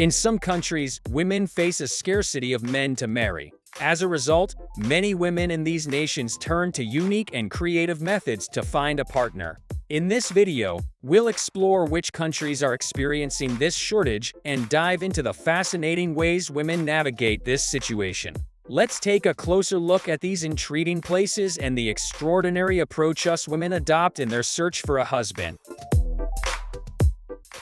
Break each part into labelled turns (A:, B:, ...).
A: In some countries, women face a scarcity of men to marry. As a result, many women in these nations turn to unique and creative methods to find a partner. In this video, we'll explore which countries are experiencing this shortage and dive into the fascinating ways women navigate this situation. Let's take a closer look at these intriguing places and the extraordinary approach us women adopt in their search for a husband.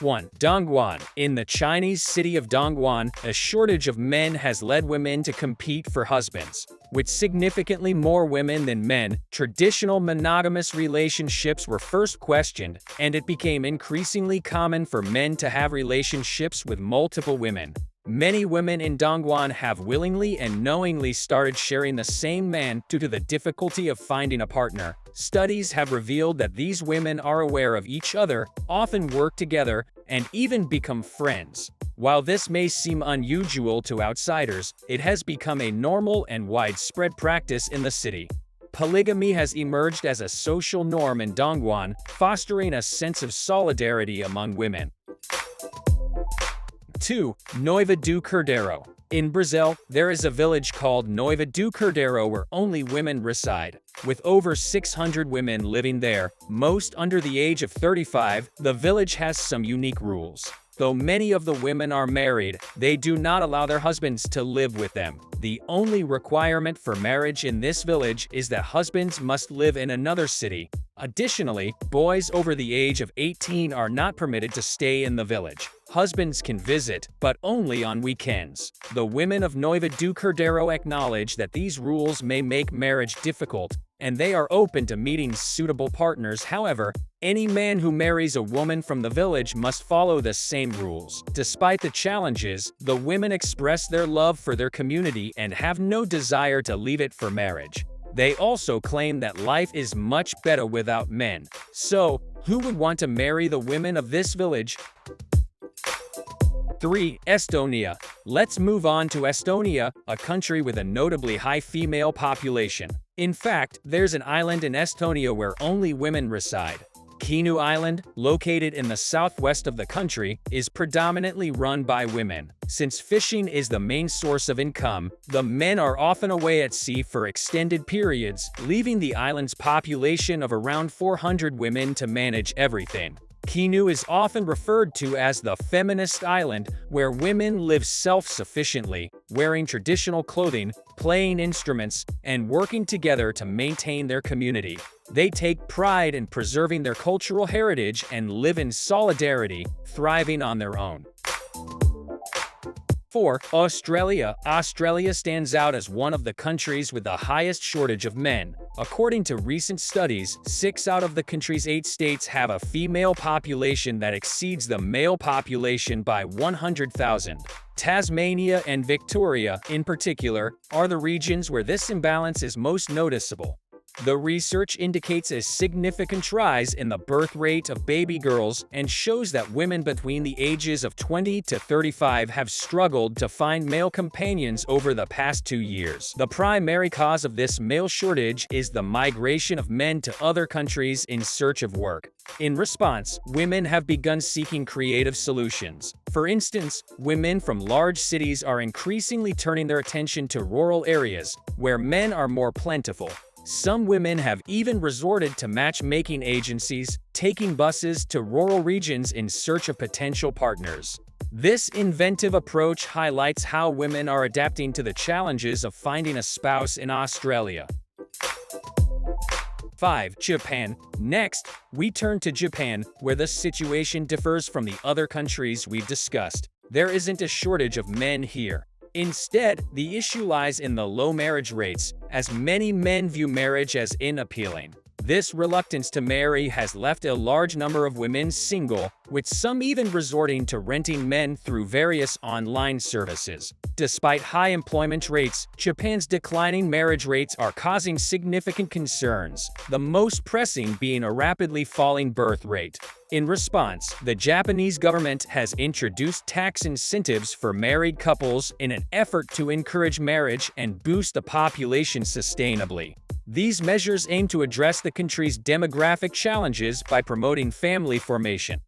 A: 1. Dongwan. In the Chinese city of Dongwan, a shortage of men has led women to compete for husbands. With significantly more women than men, traditional monogamous relationships were first questioned, and it became increasingly common for men to have relationships with multiple women. Many women in Dongwan have willingly and knowingly started sharing the same man due to the difficulty of finding a partner. Studies have revealed that these women are aware of each other, often work together, and even become friends. While this may seem unusual to outsiders, it has become a normal and widespread practice in the city. Polygamy has emerged as a social norm in Dongwan, fostering a sense of solidarity among women. 2. Noiva do Cordeiro. In Brazil, there is a village called Noiva do Cordeiro where only women reside. With over 600 women living there, most under the age of 35, the village has some unique rules. Though many of the women are married, they do not allow their husbands to live with them. The only requirement for marriage in this village is that husbands must live in another city. Additionally, boys over the age of 18 are not permitted to stay in the village. Husbands can visit, but only on weekends. The women of Noiva do Cordeiro acknowledge that these rules may make marriage difficult, and they are open to meeting suitable partners. However, any man who marries a woman from the village must follow the same rules. Despite the challenges, the women express their love for their community and have no desire to leave it for marriage. They also claim that life is much better without men. So, who would want to marry the women of this village? 3. Estonia. Let's move on to Estonia, a country with a notably high female population. In fact, there's an island in Estonia where only women reside. Kinu Island, located in the southwest of the country, is predominantly run by women. Since fishing is the main source of income, the men are often away at sea for extended periods, leaving the island's population of around 400 women to manage everything. Kinu is often referred to as the feminist island, where women live self-sufficiently, wearing traditional clothing, playing instruments, and working together to maintain their community. They take pride in preserving their cultural heritage and live in solidarity, thriving on their own. 4. Australia. Australia stands out as one of the countries with the highest shortage of men. According to recent studies, 6 out of the country's 8 states have a female population that exceeds the male population by 100,000. Tasmania and Victoria, in particular, are the regions where this imbalance is most noticeable. The research indicates a significant rise in the birth rate of baby girls and shows that women between the ages of 20 to 35 have struggled to find male companions over the past 2 years. The primary cause of this male shortage is the migration of men to other countries in search of work. In response, women have begun seeking creative solutions. For instance, women from large cities are increasingly turning their attention to rural areas, where men are more plentiful. Some women have even resorted to matchmaking agencies, taking buses to rural regions in search of potential partners. This inventive approach highlights how women are adapting to the challenges of finding a spouse in Australia. 5. Japan. Next, we turn to Japan, where the situation differs from the other countries we've discussed. There isn't a shortage of men here. Instead, the issue lies in the low marriage rates, as many men view marriage as unappealing. This reluctance to marry has left a large number of women single, with some even resorting to renting men through various online services. Despite high employment rates, Japan's declining marriage rates are causing significant concerns, the most pressing being a rapidly falling birth rate. In response, the Japanese government has introduced tax incentives for married couples in an effort to encourage marriage and boost the population sustainably. These measures aim to address the country's demographic challenges by promoting family formation.